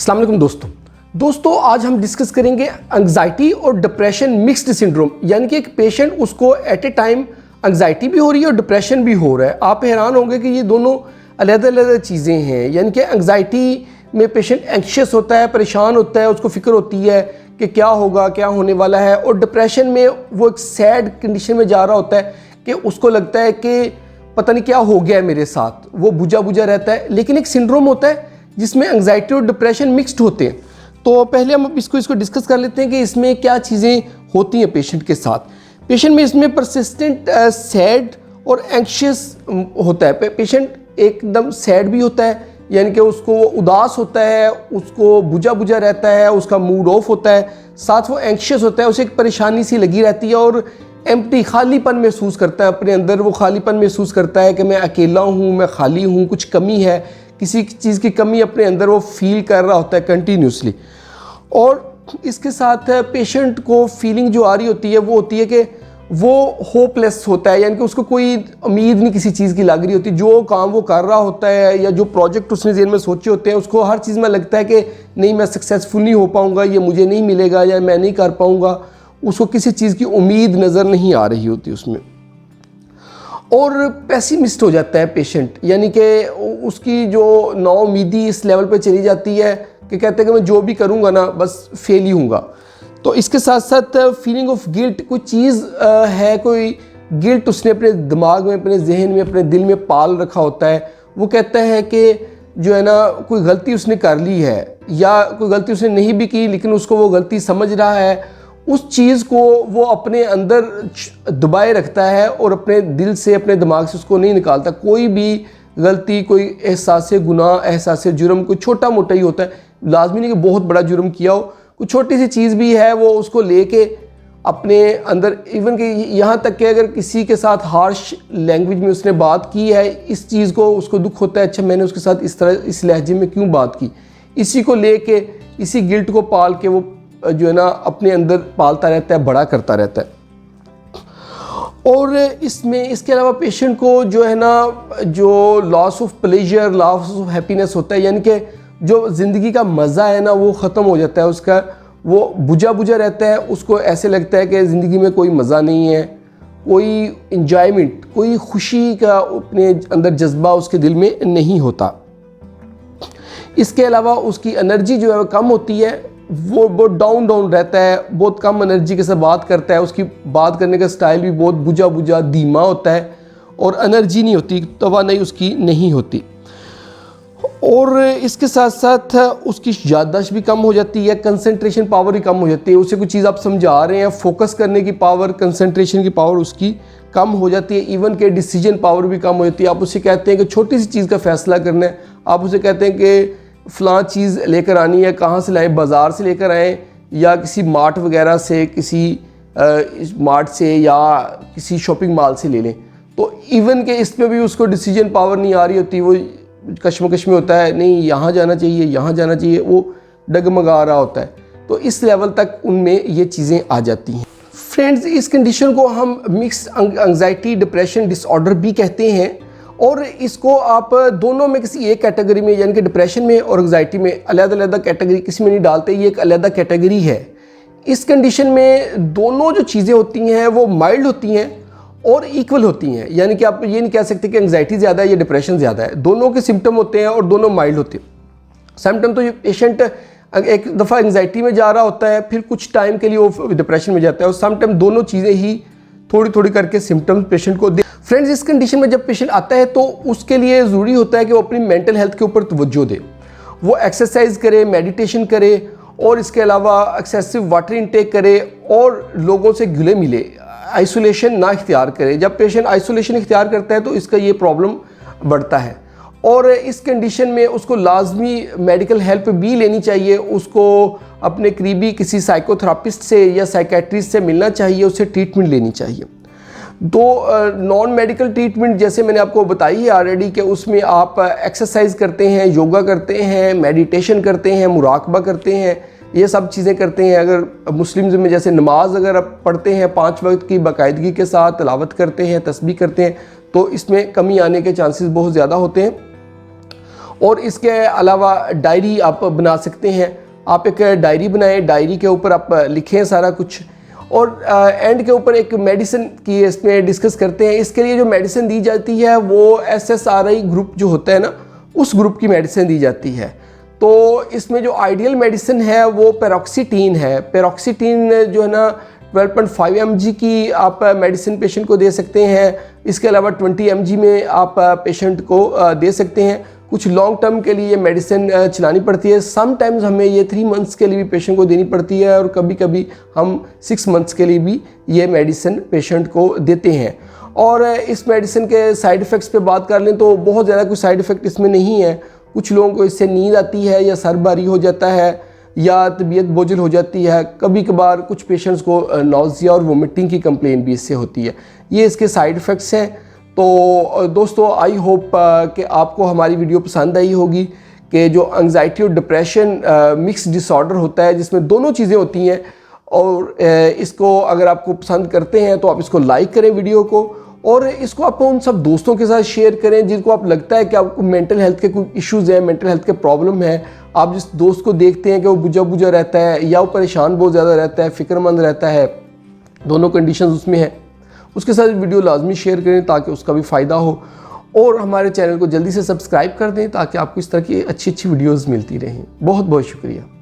अस्सलाम वालेकुम दोस्तों आज हम डिस्कस करेंगे एंग्जाइटी और डिप्रेशन मिक्स्ड सिंड्रोम, यानी कि एक पेशेंट उसको एट ए टाइम एंग्जाइटी भी हो रही है और डिप्रेशन भी हो रहा है। आप हैरान होंगे कि ये दोनों अलग-अलग चीज़ें हैं। यानी कि एंग्जाइटी में पेशेंट एंग्शियस होता है, परेशान होता है, उसको फ़िक्र होती है कि क्या होगा, क्या होने वाला है। और डिप्रेशन में वो एक सैड कंडीशन में जा रहा होता है कि उसको लगता है कि पता नहीं क्या हो गया है मेरे साथ, वो बुझा बुझा रहता है। लेकिन एक सिंड्रोम होता है जिसमें एंग्जाइटी और डिप्रेशन मिक्स्ड होते हैं। तो पहले हम इसको डिस्कस कर लेते हैं कि इसमें क्या चीज़ें होती हैं पेशेंट के साथ। पेशेंट में इसमें परसिस्टेंट सैड और एंग्शियस होता है। पेशेंट एकदम सैड भी होता है, यानी कि उसको उदास होता है, उसको बुझा बुझा रहता है, उसका मूड ऑफ होता है। साथ वो एंग्शियस होता है, उसे एक परेशानी सी लगी रहती है और एम्प्टी खालीपन महसूस करता है अपने अंदर। वो खालीपन महसूस करता है कि मैं अकेला हूँ, मैं खाली हूँ, कुछ कमी है, किसी चीज़ की कमी अपने अंदर वो फील कर रहा होता है कंटिन्यूसली। और इसके साथ पेशेंट को फीलिंग जो आ रही होती है वो होती है कि वो होपलेस होता है, यानी कि उसको कोई उम्मीद नहीं किसी चीज़ की लग रही होती। जो काम वो कर रहा होता है या जो प्रोजेक्ट उसने ज़हन में सोचे होते हैं, उसको हर चीज़ में लगता है कि नहीं, मैं सक्सेसफुल नहीं हो पाऊँगा, ये मुझे नहीं मिलेगा या मैं नहीं कर पाऊँगा। उसको किसी चीज़ की उम्मीद नज़र नहीं आ रही होती उसमें। और पेसिमिस्ट हो जाता है पेशेंट, यानी कि उसकी जो नाउम्मीदी इस लेवल पे चली जाती है कि कहते हैं कि मैं जो भी करूँगा ना बस फेल ही हूँगा। तो इसके साथ साथ फीलिंग ऑफ गिल्ट, कोई चीज़ है, कोई गिल्ट उसने अपने दिमाग में, अपने जहन में, अपने दिल में पाल रखा होता है। वो कहता है कि जो है ना, कोई गलती उसने कर ली है या कोई गलती उसने नहीं भी की लेकिन उसको वो गलती समझ रहा है। उस चीज़ को वो अपने अंदर दबाए रखता है और अपने दिल से, अपने दिमाग से उसको नहीं निकालता। कोई भी गलती, कोई एहसास गुनाह, एहसास जुर्म, कोई छोटा मोटा ही होता है, लाजमी नहीं कि बहुत बड़ा जुर्म किया हो, कुछ छोटी सी चीज़ भी है, वो उसको लेके अपने अंदर, इवन कि यहाँ तक कि अगर किसी के साथ हार्श लैंग्वेज में उसने बात की है, इस चीज़ को उसको दुख होता है, अच्छा मैंने उसके साथ इस तरह इस लहजे में क्यों बात की। इसी को लेके, इसी गिल्ट को पाल के वो जो है ना अपने अंदर पालता रहता है, बड़ा करता रहता है। और इसमें इसके अलावा पेशेंट को जो है ना, जो loss of pleasure, loss of happiness होता है, यानी कि जो ज़िंदगी का मज़ा है ना वो ख़त्म हो जाता है उसका। वो बुझा बुझा रहता है, उसको ऐसे लगता है कि ज़िंदगी में कोई मज़ा नहीं है, कोई इंजॉयमेंट, कोई खुशी का अपने अंदर जज्बा उसके दिल में नहीं होता। इसके अलावा उसकी एनर्जी जो है कम होती है, वो बहुत डाउन रहता है, बहुत कम एनर्जी के साथ बात करता है। उसकी बात करने का स्टाइल भी बहुत बुझा बुझा धीमा होता है और एनर्जी नहीं होती, तवानाई उसकी नहीं होती। और इसके साथ साथ उसकी याददाश्त भी कम हो जाती है, कंसंट्रेशन पावर भी कम हो जाती है। उसे कुछ चीज़ आप समझा रहे हैं, फोकस करने की पावर, कंसंट्रेशन की पावर उसकी कम हो जाती है। इवन के डिसीजन पावर भी कम हो जाती है। आप उसे कहते हैं कि छोटी सी चीज़ का फ़ैसला करना है, आप उसे कहते हैं कि फ़लाँ चीज़ लेकर आनी है, कहाँ से लाएं, बाज़ार से लेकर आएँ या किसी मार्ट वगैरह से, किसी मार्ट से या किसी शॉपिंग मॉल से ले लें। तो इवन के इसमें भी उसको डिसीजन पावर नहीं आ रही होती, वो कश्मकश में होता है, नहीं यहाँ जाना चाहिए, यहाँ जाना चाहिए, वो डगमगा रहा होता है। तो इस लेवल तक उनमें ये चीज़ें आ जाती हैं। फ्रेंड्स, इस कंडीशन को हम मिक्स्ड एंग्जाइटी डिप्रेशन डिसऑर्डर भी कहते हैं। और इसको आप दोनों में किसी एक कैटेगरी में, यानी कि डिप्रेशन में और एंग्जाइटी में अलग-अलग कैटेगरी किसी में नहीं डालते, ये एक अलग कैटेगरी है। इस कंडीशन में दोनों जो चीज़ें होती हैं वो माइल्ड होती हैं और इक्वल होती हैं। यानी कि आप ये नहीं कह सकते कि एंग्जाइटी ज़्यादा है या डिप्रेशन ज़्यादा है। दोनों के सिम्टम होते हैं और दोनों माइल्ड होते हैं। सिम्टम तो ये पेशेंट एक दफ़ा एंग्जाइटी में जा रहा होता है, फिर कुछ टाइम के लिए वो डिप्रेशन में जाता है, और समटाइम दोनों चीज़ें ही थोड़ी थोड़ी करके सिम्टम्स पेशेंट को दे। फ्रेंड्स, इस कंडीशन में जब पेशेंट आता है तो उसके लिए ज़रूरी होता है कि वो अपनी मेंटल हेल्थ के ऊपर तवज्जो दे। वो एक्सरसाइज करे, मेडिटेशन करे और इसके अलावा एक्सेसिव वाटर इनटेक करे और लोगों से घुले मिले, आइसोलेशन ना इख्तियार करे। जब पेशेंट आइसोलेशन इख्तियार करता है तो इसका ये प्रॉब्लम बढ़ता है। और इस कंडीशन में उसको लाजमी मेडिकल हेल्प भी लेनी चाहिए। उसको अपने करीबी किसी साइकोथेरापिस्ट से या साइकेट्रिस्ट से मिलना चाहिए, उससे ट्रीटमेंट लेनी चाहिए। दो नॉन मेडिकल ट्रीटमेंट जैसे मैंने आपको बताई है ऑलरेडी, कि उसमें आप एक्सरसाइज करते हैं, योगा करते हैं, मेडिटेशन करते हैं, मुराकबा करते हैं, ये सब चीज़ें करते हैं। अगर मुस्लिम्स में जैसे नमाज अगर आप पढ़ते हैं 5 वक्त की बाकायदगी के साथ, तिलावत करते हैं, तस्बीह करते हैं, तो इसमें कमी आने के चांसेस बहुत ज़्यादा होते हैं। और इसके अलावा डायरी आप बना सकते हैं। आप एक डायरी बनाएं, डायरी के ऊपर आप लिखें सारा कुछ, और एंड के ऊपर एक मेडिसिन की इसमें डिस्कस करते हैं। इसके लिए जो मेडिसिन दी जाती है वो SSRI ग्रुप जो होता है ना, उस ग्रुप की मेडिसिन दी जाती है। तो इसमें जो आइडियल मेडिसिन है वो पेरोक्सिटीन है। पेरोक्सिटीन जो है ना 12.5 mg की आप मेडिसिन पेशेंट को दे सकते हैं। इसके अलावा 20 mg में आप पेशेंट को दे सकते हैं। कुछ लॉन्ग टर्म के लिए मेडिसिन चलानी पड़ती है। समटाइम्स हमें ये 3 मंथ्स के लिए भी पेशेंट को देनी पड़ती है, और कभी कभी हम 6 मंथ्स के लिए भी ये मेडिसिन पेशेंट को देते हैं। और इस मेडिसिन के साइड इफ़ेक्ट्स पे बात कर लें तो बहुत ज़्यादा कोई साइड इफ़ेक्ट इसमें नहीं है। कुछ लोगों को इससे नींद आती है, या सर भारी हो जाता है, या तबीयत बोझिल हो जाती है। कभी कभार कुछ पेशेंट्स को नौजिया और वोमिटिंग की कंप्लेन भी इससे होती है। ये इसके साइड इफ़ेक्ट्स हैं। तो दोस्तों, आई होप कि आपको हमारी वीडियो पसंद आई होगी, कि जो एंग्जाइटी और डिप्रेशन मिक्स डिसऑर्डर होता है जिसमें दोनों चीज़ें होती हैं, और इसको अगर आपको पसंद करते हैं तो आप इसको लाइक करें वीडियो को, और इसको आप उन सब दोस्तों के साथ शेयर करें जिनको आप लगता है कि आपको मेंटल हेल्थ के कोई इश्यूज़ हैं, मेंटल हेल्थ के प्रॉब्लम है। आप जिस दोस्त को देखते हैं कि वो बुझा बुझा रहता है, या वो परेशान बहुत ज़्यादा रहता है, फ़िक्रमंद रहता है, दोनों कंडीशंस उसमें हैं, उसके साथ वीडियो लाजमी शेयर करें ताकि उसका भी फ़ायदा हो। और हमारे चैनल को जल्दी से सब्सक्राइब कर दें ताकि आपको इस तरह की अच्छी अच्छी वीडियोज़ मिलती रहें। बहुत बहुत शुक्रिया।